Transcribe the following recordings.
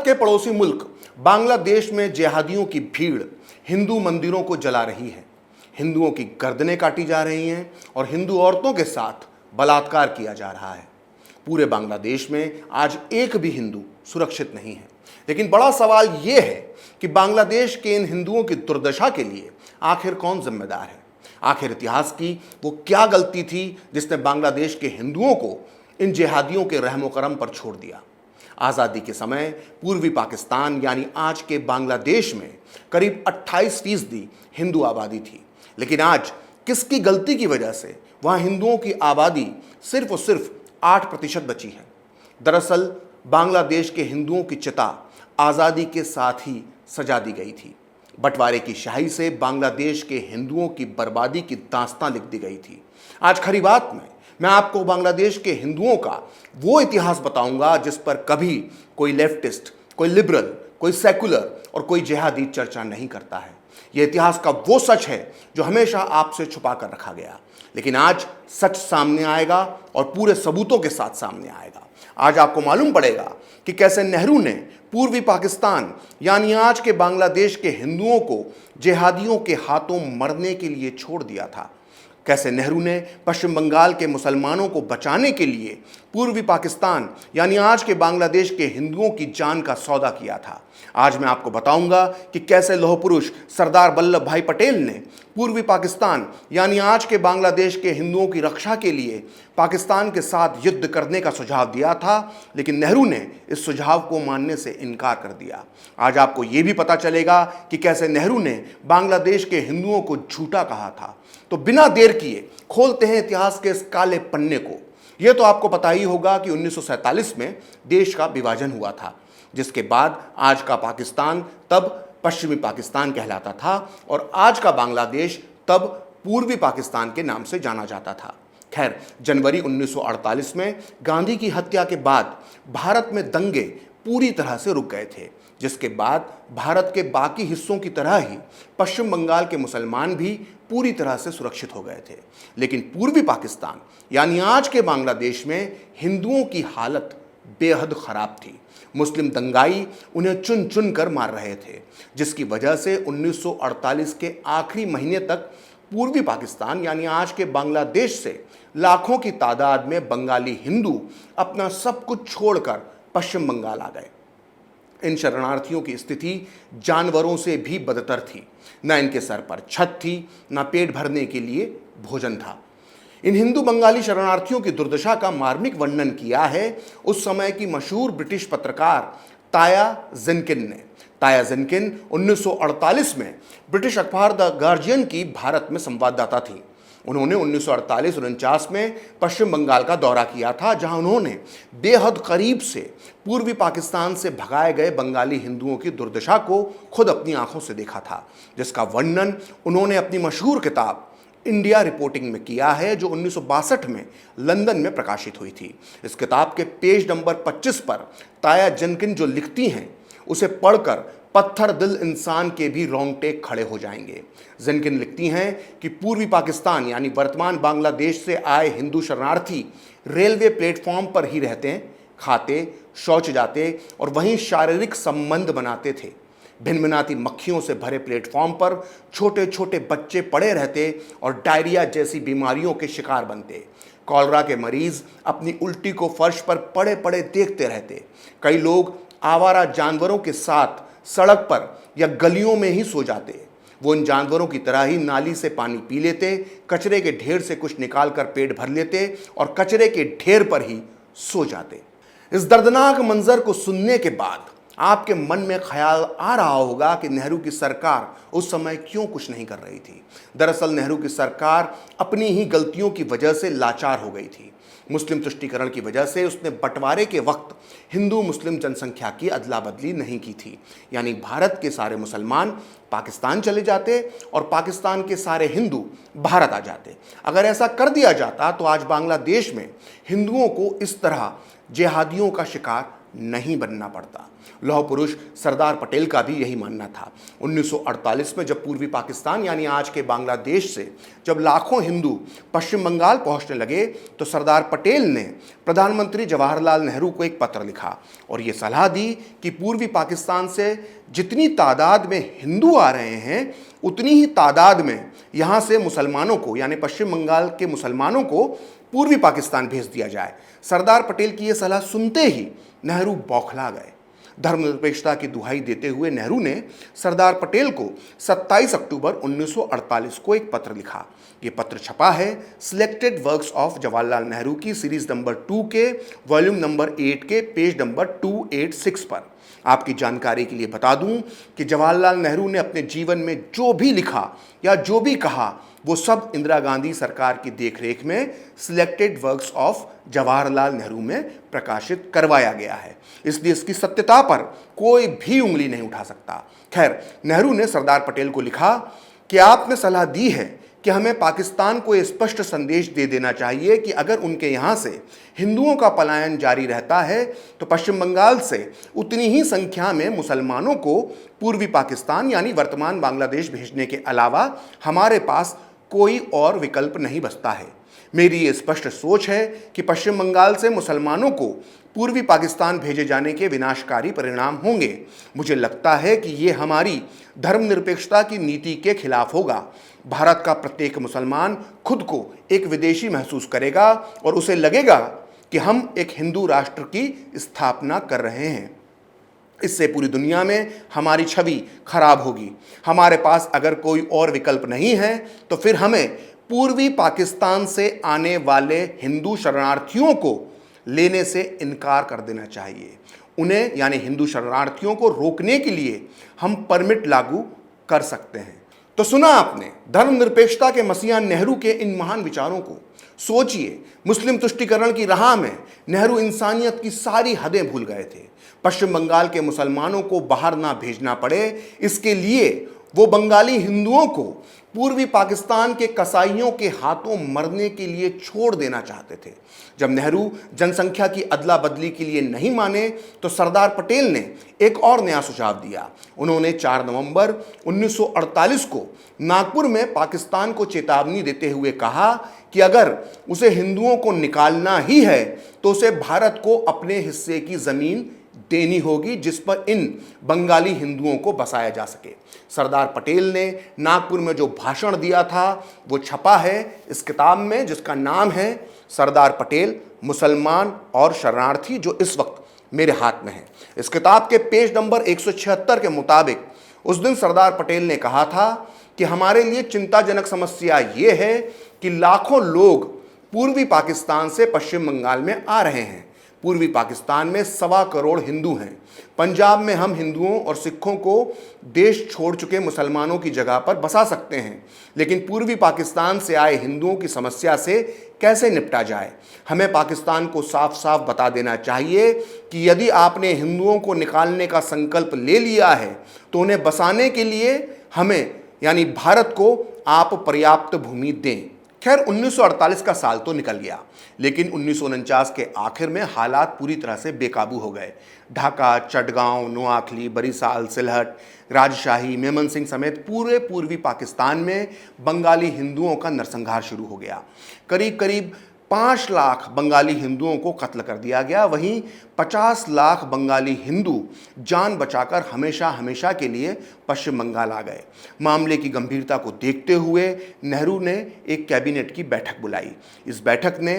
के पड़ोसी मुल्क बांग्लादेश में जिहादियों की भीड़ हिंदू मंदिरों को जला रही है, हिंदुओं की गर्दनें काटी जा रही हैं और हिंदू औरतों के साथ बलात्कार किया जा रहा है। पूरे बांग्लादेश में आज एक भी हिंदू सुरक्षित नहीं है। लेकिन बड़ा सवाल यह है कि बांग्लादेश के इन हिंदुओं की दुर्दशा के लिए आखिर कौन जिम्मेदार है? आखिर इतिहास की वो क्या गलती थी जिसने बांग्लादेश के हिंदुओं को इन जिहादियों के रहमो करम पर छोड़ दिया? आज़ादी के समय पूर्वी पाकिस्तान यानी आज के बांग्लादेश में करीब 28% हिंदू आबादी थी, लेकिन आज किसकी गलती की वजह से वहाँ हिंदुओं की आबादी सिर्फ और सिर्फ 8% बची है? दरअसल बांग्लादेश के हिंदुओं की चिता आज़ादी के साथ ही सजा दी गई थी। बंटवारे की शाही से बांग्लादेश के हिंदुओं की बर्बादी की दास्तां लिख दी गई थी। आज खरी बात में मैं आपको बांग्लादेश के हिंदुओं का वो इतिहास बताऊंगा जिस पर कभी कोई लेफ्टिस्ट, कोई लिबरल, कोई सेकुलर और कोई जिहादी चर्चा नहीं करता है। यह इतिहास का वो सच है जो हमेशा आपसे छुपा कर रखा गया, लेकिन आज सच सामने आएगा और पूरे सबूतों के साथ सामने आएगा। आज आपको मालूम पड़ेगा कि कैसे नेहरू ने पूर्वी पाकिस्तान यानी आज के बांग्लादेश के हिंदुओं को जिहादियों के हाथों मरने के लिए छोड़ दिया था। कैसे नेहरू ने पश्चिम बंगाल के मुसलमानों को बचाने के लिए पूर्वी पाकिस्तान यानी आज के बांग्लादेश के हिंदुओं की जान का सौदा किया था। आज मैं आपको बताऊंगा कि कैसे लौह पुरुष सरदार वल्लभ भाई पटेल ने पूर्वी पाकिस्तान यानी आज के बांग्लादेश के हिंदुओं की रक्षा के लिए पाकिस्तान के साथ युद्ध करने का सुझाव दिया था, लेकिन नेहरू ने इस सुझाव को मानने से इनकार कर दिया। आज आपको ये भी पता चलेगा कि कैसे नेहरू ने बांग्लादेश के हिंदुओं को झूठा कहा था। तो बिना देर किए खोलते हैं इतिहास के इस काले पन्ने को। यह तो आपको पता ही होगा कि 1947 में देश का विभाजन हुआ था, जिसके बाद आज का पाकिस्तान तब पश्चिमी पाकिस्तान कहलाता था और आज का बांग्लादेश तब पूर्वी पाकिस्तान के नाम से जाना जाता था। खैर, जनवरी 1948 में गांधी की हत्या के बाद भारत में दंगे पूरी तरह से रुक गए थे, जिसके बाद भारत के बाकी हिस्सों की तरह ही पश्चिम बंगाल के मुसलमान भी पूरी तरह से सुरक्षित हो गए थे। लेकिन पूर्वी पाकिस्तान यानी आज के बांग्लादेश में हिंदुओं की हालत बेहद खराब थी। मुस्लिम दंगाई उन्हें चुन चुन कर मार रहे थे, जिसकी वजह से 1948 के आखिरी महीने तक पूर्वी पाकिस्तान यानी आज के बांग्लादेश से लाखों की तादाद में बंगाली हिंदू अपना सब कुछ छोड़कर पश्चिम बंगाल आ गए। इन शरणार्थियों की स्थिति जानवरों से भी बदतर थी। न इनके सर पर छत थी, न पेट भरने के लिए भोजन था। इन हिंदू बंगाली शरणार्थियों की दुर्दशा का मार्मिक वर्णन किया है उस समय की मशहूर ब्रिटिश पत्रकार ताया जेनकिन ने। ताया जेनकिन 1948 में ब्रिटिश अखबार द गार्जियन की भारत में संवाददाता थी। उन्होंने 1948-49 में पश्चिम बंगाल का दौरा किया था, जहां उन्होंने बेहद करीब से पूर्वी पाकिस्तान से भगाए गए बंगाली हिंदुओं की दुर्दशा को खुद अपनी आंखों से देखा था, जिसका वर्णन उन्होंने अपनी मशहूर किताब इंडिया रिपोर्टिंग में किया है, जो 1962 में लंदन में प्रकाशित हुई थी। इस किताब के पेज नंबर 25 पर ताया जेनकिन जो लिखती हैं उसे पढ़कर पत्थर दिल इंसान के भी रोंगटे खड़े हो जाएंगे। जेनकिन लिखती हैं कि पूर्वी पाकिस्तान यानी वर्तमान बांग्लादेश से आए हिंदू शरणार्थी रेलवे प्लेटफॉर्म पर ही रहते हैं, खाते, शौच जाते और वहीं शारीरिक संबंध बनाते थे। भिनभिनाती मक्खियों से भरे प्लेटफॉर्म पर छोटे छोटे बच्चे पड़े रहते और डायरिया जैसी बीमारियों के शिकार बनते। कॉलरा के मरीज अपनी उल्टी को फर्श पर पड़े पड़े देखते रहते। कई लोग आवारा जानवरों के साथ सड़क पर या गलियों में ही सो जाते। वो इन जानवरों की तरह ही नाली से पानी पी लेते, कचरे के ढेर से कुछ निकाल कर पेट भर लेते और कचरे के ढेर पर ही सो जाते। इस दर्दनाक मंजर को सुनने के बाद आपके मन में ख्याल आ रहा होगा कि नेहरू की सरकार उस समय क्यों कुछ नहीं कर रही थी। दरअसल नेहरू की सरकार अपनी ही गलतियों की वजह से लाचार हो गई थी। मुस्लिम तुष्टीकरण की वजह से उसने बंटवारे के वक्त हिंदू मुस्लिम जनसंख्या की अदला बदली नहीं की थी, यानी भारत के सारे मुसलमान पाकिस्तान चले जाते और पाकिस्तान के सारे हिंदू भारत आ जाते। अगर ऐसा कर दिया जाता तो आज बांग्लादेश में हिंदुओं को इस तरह जिहादियों का शिकार नहीं बनना पड़ता। लौह पुरुष सरदार पटेल का भी यही मानना था। 1948 में जब पूर्वी पाकिस्तान यानी आज के बांग्लादेश से जब लाखों हिंदू पश्चिम बंगाल पहुंचने लगे तो सरदार पटेल ने प्रधानमंत्री जवाहरलाल नेहरू को एक पत्र लिखा और ये सलाह दी कि पूर्वी पाकिस्तान से जितनी तादाद में हिंदू आ रहे हैं उतनी ही तादाद में यहाँ से मुसलमानों को यानी पश्चिम बंगाल के मुसलमानों को पूर्वी पाकिस्तान भेज दिया जाए। सरदार पटेल की यह सलाह सुनते ही नेहरू बौखला गए। धर्मनिरपेक्षता की दुहाई देते हुए नेहरू ने सरदार पटेल को 27 अक्टूबर 1948 को एक पत्र लिखा। ये पत्र छपा है selected works of Jawaharlal Nehru की सीरीज नंबर 2 के वॉल्यूम नंबर 8 के पेज नंबर 286 पर। आपकी जानकारी के लिए बता दूं कि जवाहरलाल नेहरू ने अपने जीवन में जो भी लिखा या जो भी कहा वो सब इंदिरा गांधी सरकार की देखरेख में selected works of Jawaharlal Nehru में प्रकाशित करवाया गया है, इसलिए इसकी सत्यता पर कोई भी उंगली नहीं उठा सकता। खैर, नेहरू ने सरदार पटेल को लिखा कि आपने सलाह दी है कि हमें पाकिस्तान को यह स्पष्ट संदेश दे देना चाहिए कि अगर उनके यहाँ से हिंदुओं का पलायन जारी रहता है तो पश्चिम बंगाल से उतनी ही संख्या में मुसलमानों को पूर्वी पाकिस्तान यानी वर्तमान बांग्लादेश भेजने के अलावा हमारे पास कोई और विकल्प नहीं बचता है। मेरी ये स्पष्ट सोच है कि पश्चिम बंगाल से मुसलमानों को पूर्वी पाकिस्तान भेजे जाने के विनाशकारी परिणाम होंगे। मुझे लगता है कि ये हमारी धर्मनिरपेक्षता की नीति के खिलाफ होगा। भारत का प्रत्येक मुसलमान खुद को एक विदेशी महसूस करेगा और उसे लगेगा कि हम एक हिंदू राष्ट्र की स्थापना कर रहे हैं। इससे पूरी दुनिया में हमारी छवि खराब होगी। हमारे पास अगर कोई और विकल्प नहीं है तो फिर हमें पूर्वी पाकिस्तान से आने वाले हिंदू शरणार्थियों को लेने से इनकार कर देना चाहिए। उन्हें यानी हिंदू शरणार्थियों को रोकने के लिए हम परमिट लागू कर सकते हैं। तो सुना आपने धर्मनिरपेक्षता के मसीहा नेहरू के इन महान विचारों को। सोचिए, मुस्लिम तुष्टीकरण की राह में नेहरू इंसानियत की सारी हदें भूल गए थे। पश्चिम बंगाल के मुसलमानों को बाहर ना भेजना पड़े, इसके लिए वो बंगाली हिंदुओं को पूर्वी पाकिस्तान के कसाईयों के हाथों मरने के लिए छोड़ देना चाहते थे। जब नेहरू जनसंख्या की अदला बदली के लिए नहीं माने तो सरदार पटेल ने एक और नया सुझाव दिया। उन्होंने 4 नवंबर 1948 को नागपुर में पाकिस्तान को चेतावनी देते हुए कहा कि अगर उसे हिंदुओं को निकालना ही है तो उसे भारत को अपने हिस्से की जमीन देनी होगी जिस पर इन बंगाली हिंदुओं को बसाया जा सके। सरदार पटेल ने नागपुर में जो भाषण दिया था वो छपा है इस किताब में जिसका नाम है सरदार पटेल, मुसलमान और शरणार्थी, जो इस वक्त मेरे हाथ में है। इस किताब के पेज नंबर 176 के मुताबिक उस दिन सरदार पटेल ने कहा था कि हमारे लिए चिंताजनक समस्या ये है कि लाखों लोग पूर्वी पाकिस्तान से पश्चिम बंगाल में आ रहे हैं। पूर्वी पाकिस्तान में 1.25 करोड़ हिंदू हैं। पंजाब में हम हिंदुओं और सिखों को देश छोड़ चुके मुसलमानों की जगह पर बसा सकते हैं, लेकिन पूर्वी पाकिस्तान से आए हिंदुओं की समस्या से कैसे निपटा जाए। हमें पाकिस्तान को साफ साफ बता देना चाहिए कि यदि आपने हिंदुओं को निकालने का संकल्प ले लिया है तो उन्हें बसाने के लिए हमें यानी भारत को आप पर्याप्त भूमि दें। खैर, 1948 का साल तो निकल गया, लेकिन 1949 के आखिर में हालात पूरी तरह से बेकाबू हो गए। ढाका, चटगांव, नोआखली, बरिशाल, सिलहट, राजशाही, मेमन सिंह समेत पूरे पूर्वी पाकिस्तान में बंगाली हिंदुओं का नरसंहार शुरू हो गया। करीब करीब 5 लाख बंगाली हिंदुओं को कत्ल कर दिया गया। वहीं 50 लाख बंगाली हिंदू जान बचाकर हमेशा हमेशा के लिए पश्चिम बंगाल आ गए। मामले की गंभीरता को देखते हुए नेहरू ने एक कैबिनेट की बैठक बुलाई। इस बैठक ने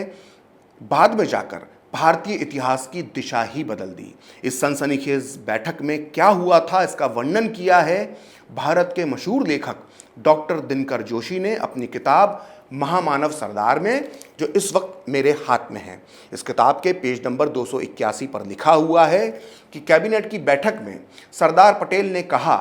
बाद में जाकर भारतीय इतिहास की दिशा ही बदल दी। इस सनसनीखेज बैठक में क्या हुआ था इसका वर्णन किया है भारत के मशहूर लेखक डॉक्टर दिनकर जोशी ने अपनी किताब महामानव सरदार में, जो इस वक्त मेरे हाथ में है। इस किताब के पेज नंबर 281 पर लिखा हुआ है कि कैबिनेट की बैठक में सरदार पटेल ने कहा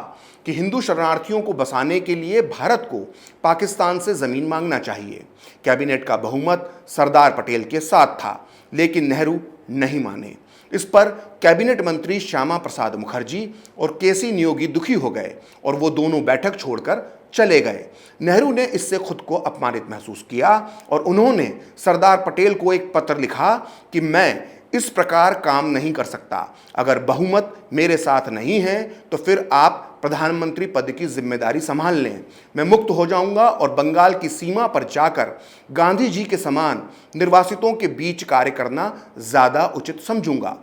कि हिंदू शरणार्थियों को बसाने के लिए भारत को पाकिस्तान से ज़मीन मांगना चाहिए। कैबिनेट का बहुमत सरदार पटेल के साथ था, लेकिन नेहरू नहीं माने। इस पर कैबिनेट मंत्री श्यामा प्रसाद मुखर्जी और केसी नियोगी दुखी हो गए और वो दोनों बैठक छोड़कर चले गए। नेहरू ने इससे खुद को अपमानित महसूस किया और उन्होंने सरदार पटेल को एक पत्र लिखा कि मैं इस प्रकार काम नहीं कर सकता। अगर बहुमत मेरे साथ नहीं है तो फिर आप प्रधानमंत्री पद की जिम्मेदारी संभाल लें। मैं मुक्त हो जाऊंगा और बंगाल की सीमा पर जाकर गांधी जी के समान निर्वासितों के बीच कार्य करना ज्यादा उचित समझूंगा।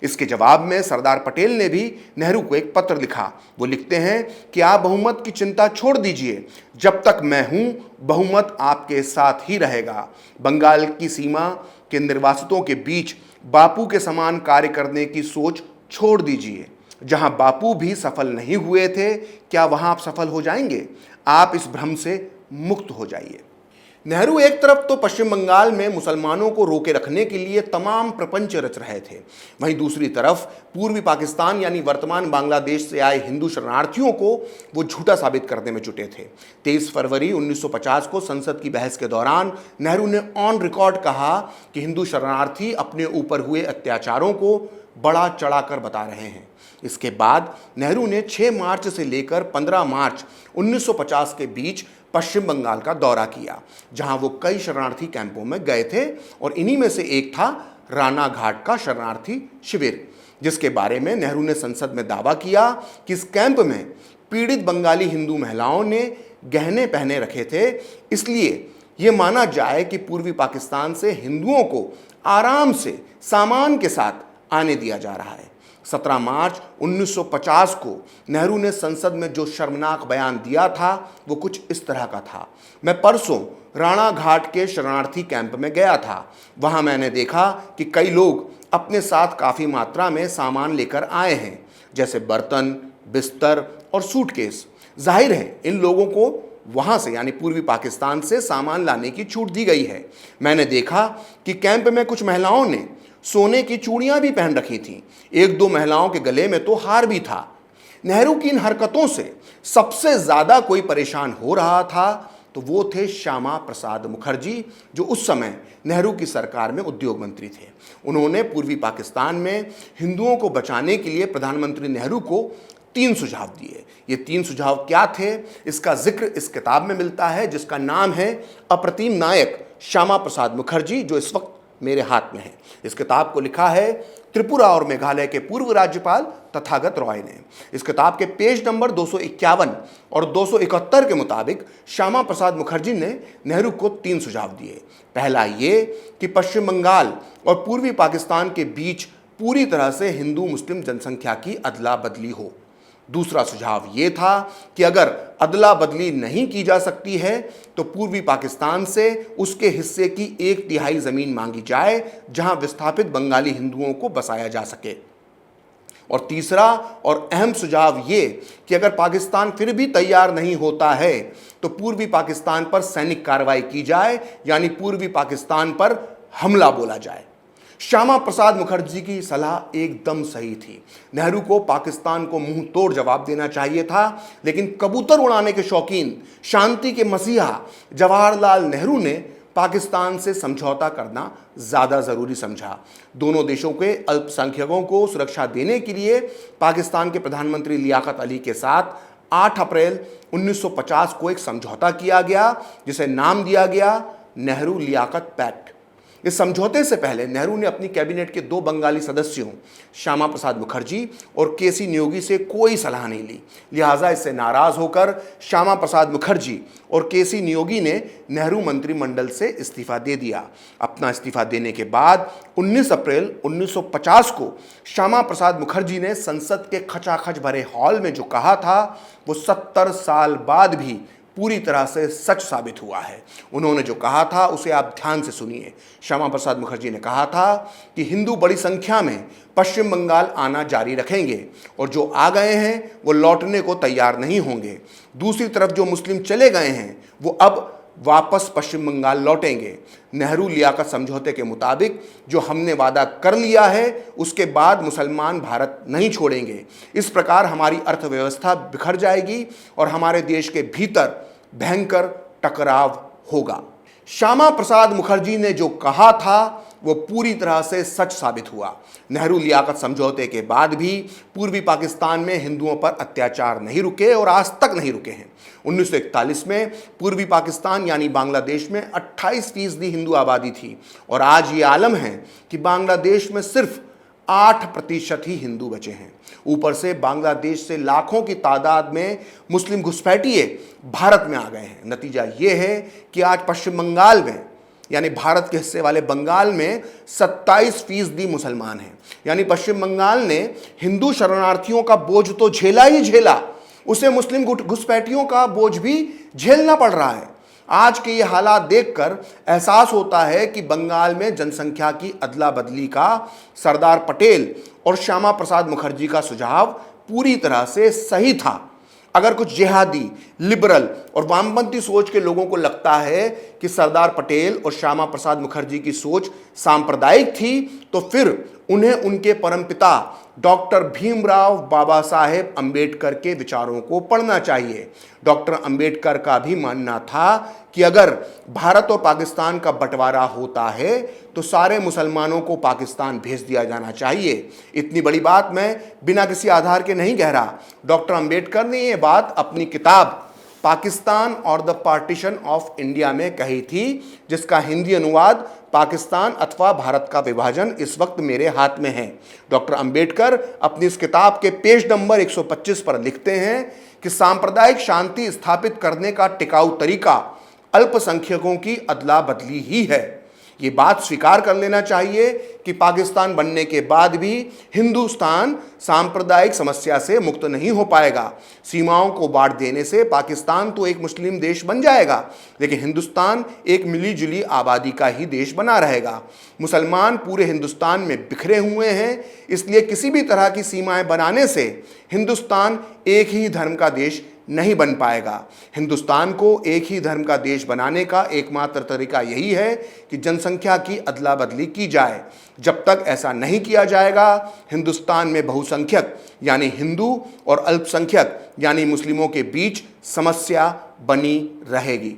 इसके जवाब में सरदार पटेल ने भी नेहरू को एक पत्र लिखा। वो लिखते हैं कि आप बहुमत की चिंता छोड़ दीजिए, जब तक मैं हूं बहुमत आपके साथ ही रहेगा। बंगाल की सीमा के निर्वासितों के बीच बापू के समान कार्य करने की सोच छोड़ दीजिए। जहां बापू भी सफल नहीं हुए थे, क्या वहां आप सफल हो जाएंगे? आप इस भ्रम से मुक्त हो जाइए। नेहरू एक तरफ तो पश्चिम बंगाल में मुसलमानों को रोके रखने के लिए तमाम प्रपंच रच रहे थे, वहीं दूसरी तरफ पूर्वी पाकिस्तान यानी वर्तमान बांग्लादेश से आए हिंदू शरणार्थियों को वो झूठा साबित करने में जुटे थे। 23 फरवरी 1950 को संसद की बहस के दौरान नेहरू ने ऑन रिकॉर्ड कहा कि हिंदू शरणार्थी अपने ऊपर हुए अत्याचारों को बड़ा चढ़ाकर बता रहे हैं। इसके बाद नेहरू ने 6 मार्च से लेकर 15 मार्च 1950 के बीच पश्चिम बंगाल का दौरा किया, जहां वो कई शरणार्थी कैंपों में गए थे और इन्हीं में से एक था राणा घाट का शरणार्थी शिविर, जिसके बारे में नेहरू ने संसद में दावा किया कि इस कैंप में पीड़ित बंगाली हिंदू महिलाओं ने गहने पहने रखे थे, इसलिए ये माना जाए कि पूर्वी पाकिस्तान से हिंदुओं को आराम से सामान के साथ आने दिया जा रहा है। 17 मार्च 1950 को नेहरू ने संसद में जो शर्मनाक बयान दिया था वो कुछ इस तरह का था। मैं परसों राणा घाट के शरणार्थी कैंप में गया था। वहां मैंने देखा कि कई लोग अपने साथ काफ़ी मात्रा में सामान लेकर आए हैं, जैसे बर्तन, बिस्तर और सूटकेस। जाहिर है इन लोगों को वहां से यानी पूर्वी पाकिस्तान से सामान लाने की छूट दी गई है। मैंने देखा कि कैंप में कुछ महिलाओं ने सोने की चूड़ियां भी पहन रखी थीं। 1-2 महिलाओं के गले में तो हार भी था। नेहरू की इन हरकतों से सबसे ज्यादा कोई परेशान हो रहा था तो वो थे श्यामा प्रसाद मुखर्जी, जो उस समय नेहरू की सरकार में उद्योग मंत्री थे। उन्होंने पूर्वी पाकिस्तान में हिंदुओं को बचाने के लिए प्रधानमंत्री नेहरू को 3 सुझाव दिए। ये 3 सुझाव क्या थे, इसका जिक्र इस किताब में मिलता है, जिसका नाम है अप्रतिम नायक श्यामा प्रसाद मुखर्जी, जो इस वक्त मेरे हाथ में है। इस किताब को लिखा है त्रिपुरा और मेघालय के पूर्व राज्यपाल तथागत रॉय ने। इस किताब के पेज नंबर 251 और 271 के मुताबिक श्यामा प्रसाद मुखर्जी ने नेहरू को 3 सुझाव दिए। पहला ये कि पश्चिम बंगाल और पूर्वी पाकिस्तान के बीच पूरी तरह से हिंदू मुस्लिम जनसंख्या की अदला बदली हो। दूसरा सुझाव ये था कि अगर अदला बदली नहीं की जा सकती है तो पूर्वी पाकिस्तान से उसके हिस्से की 1/3 जमीन मांगी जाए, जहां विस्थापित बंगाली हिंदुओं को बसाया जा सके। और तीसरा और अहम सुझाव ये कि अगर पाकिस्तान फिर भी तैयार नहीं होता है तो पूर्वी पाकिस्तान पर सैनिक कार्रवाई की जाए, यानी पूर्वी पाकिस्तान पर हमला बोला जाए। श्यामा प्रसाद मुखर्जी की सलाह एकदम सही थी। नेहरू को पाकिस्तान को मुंह तोड़ जवाब देना चाहिए था, लेकिन कबूतर उड़ाने के शौकीन, शांति के मसीहा जवाहरलाल नेहरू ने पाकिस्तान से समझौता करना ज़्यादा ज़रूरी समझा। दोनों देशों के अल्पसंख्यकों को सुरक्षा देने के लिए पाकिस्तान के प्रधानमंत्री लियाकत अली के साथ 8 अप्रैल 1950 को एक समझौता किया गया, जिसे नाम दिया गया नेहरू लियाकत पैक्ट। इस समझौते से पहले नेहरू ने अपनी कैबिनेट के 2 बंगाली सदस्यों श्यामा प्रसाद मुखर्जी और केसी नियोगी से कोई सलाह नहीं ली। लिहाजा इससे नाराज होकर श्यामा प्रसाद मुखर्जी और केसी नियोगी ने नेहरू मंत्रिमंडल से इस्तीफा दे दिया। अपना इस्तीफा देने के बाद 19 अप्रैल 1950 को श्यामा प्रसाद मुखर्जी ने संसद के खचाखच भरे हॉल में जो कहा था वो 70 साल बाद भी पूरी तरह से सच साबित हुआ है। उन्होंने जो कहा था उसे आप ध्यान से सुनिए। श्यामा प्रसाद मुखर्जी ने कहा था कि हिंदू बड़ी संख्या में पश्चिम बंगाल आना जारी रखेंगे और जो आ गए हैं वो लौटने को तैयार नहीं होंगे। दूसरी तरफ जो मुस्लिम चले गए हैं वो अब वापस पश्चिम बंगाल लौटेंगे। नेहरू लियाकत समझौते के मुताबिक जो हमने वादा कर लिया है उसके बाद मुसलमान भारत नहीं छोड़ेंगे। इस प्रकार हमारी अर्थव्यवस्था बिखर जाएगी और हमारे देश के भीतर भयंकर टकराव होगा। श्यामा प्रसाद मुखर्जी ने जो कहा था वो पूरी तरह से सच साबित हुआ। नेहरू लियाकत समझौते के बाद भी पूर्वी पाकिस्तान में हिंदुओं पर अत्याचार नहीं रुके और आज तक नहीं रुके हैं। 1941 में पूर्वी पाकिस्तान यानी बांग्लादेश में 28% हिंदू आबादी थी और आज ये आलम है कि बांग्लादेश में सिर्फ 8% ही हिंदू बचे हैं। ऊपर से बांग्लादेश से लाखों की तादाद में मुस्लिम घुसपैठिए भारत में आ गए हैं। नतीजा ये है कि आज पश्चिम बंगाल में यानी भारत के हिस्से वाले बंगाल में 27% मुसलमान हैं। यानी पश्चिम बंगाल ने हिंदू शरणार्थियों का बोझ तो झेला ही झेला, उसे मुस्लिम घुसपैठियों का बोझ भी झेलना पड़ रहा है। आज के ये हालात देखकर एहसास होता है कि बंगाल में जनसंख्या की अदला बदली का सरदार पटेल और श्यामा प्रसाद मुखर्जी का सुझाव पूरी तरह से सही था। अगर कुछ जिहादी, लिबरल और वामपंथी सोच के लोगों को लगता है कि सरदार पटेल और श्यामा प्रसाद मुखर्जी की सोच सांप्रदायिक थी, तो फिर उन्हें उनके परमपिता डॉक्टर भीमराव बाबा साहेब अंबेडकर के विचारों को पढ़ना चाहिए। डॉक्टर अंबेडकर का भी मानना था कि अगर भारत और पाकिस्तान का बंटवारा होता है तो सारे मुसलमानों को पाकिस्तान भेज दिया जाना चाहिए। इतनी बड़ी बात मैं बिना किसी आधार के नहीं कह रहा। डॉक्टर अंबेडकर ने ये बात अपनी किताब पाकिस्तान और द पार्टीशन ऑफ इंडिया में कही थी, जिसका हिंदी अनुवाद पाकिस्तान अथवा भारत का विभाजन इस वक्त मेरे हाथ में है। डॉक्टर अंबेडकर अपनी इस किताब के पेज नंबर 125 पर लिखते हैं कि सांप्रदायिक शांति स्थापित करने का टिकाऊ तरीका अल्पसंख्यकों की अदला बदली ही है। ये बात स्वीकार कर लेना चाहिए कि पाकिस्तान बनने के बाद भी हिंदुस्तान सांप्रदायिक समस्या से मुक्त नहीं हो पाएगा। सीमाओं को बांट देने से पाकिस्तान तो एक मुस्लिम देश बन जाएगा, लेकिन हिंदुस्तान एक मिली जुली आबादी का ही देश बना रहेगा। मुसलमान पूरे हिंदुस्तान में बिखरे हुए हैं, इसलिए किसी भी तरह की सीमाएं बनाने से हिंदुस्तान एक ही धर्म का देश नहीं बन पाएगा। हिंदुस्तान को एक ही धर्म का देश बनाने का एकमात्र तरीका यही है कि जनसंख्या की अदला बदली की जाए। जब तक ऐसा नहीं किया जाएगा, हिंदुस्तान में बहुसंख्यक यानी हिंदू और अल्पसंख्यक यानी मुस्लिमों के बीच समस्या बनी रहेगी।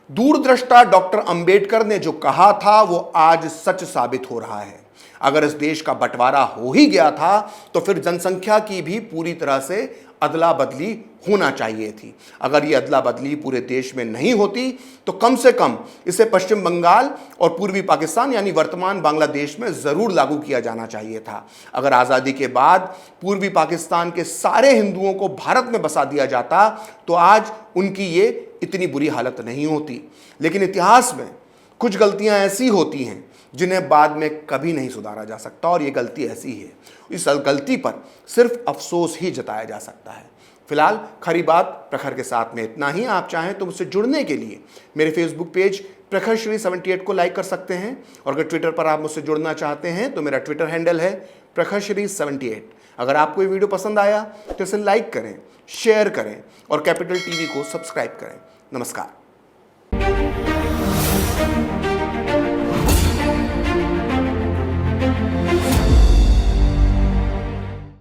दूरदृष्टा डॉक्टर अंबेडकर ने जो कहा था वो आज सच साबित हो रहा है। अगर इस देश का बंटवारा हो ही गया था तो फिर जनसंख्या की भी पूरी तरह से अदला बदली होना चाहिए थी। अगर ये अदला बदली पूरे देश में नहीं होती तो कम से कम इसे पश्चिम बंगाल और पूर्वी पाकिस्तान यानी वर्तमान बांग्लादेश में ज़रूर लागू किया जाना चाहिए था। अगर आज़ादी के बाद पूर्वी पाकिस्तान के सारे हिंदुओं को भारत में बसा दिया जाता तो आज उनकी ये इतनी बुरी हालत नहीं होती। लेकिन इतिहास में कुछ गलतियां ऐसी होती हैं जिन्हें बाद में कभी नहीं सुधारा जा सकता और ये गलती ऐसी है। इस गलती पर सिर्फ अफसोस ही जताया जा सकता है। फिलहाल खरी बात प्रखर के साथ में इतना ही। आप चाहें तो मुझसे जुड़ने के लिए मेरे फेसबुक पेज प्रखर श्री 78 को लाइक कर सकते हैं, और अगर ट्विटर पर आप मुझसे जुड़ना चाहते हैं तो मेरा ट्विटर हैंडल है प्रखर श्री 78। अगर आपको ये वीडियो पसंद आया तो इसे लाइक करें, शेयर करें और कैपिटल टीवी को सब्सक्राइब करें। नमस्कार।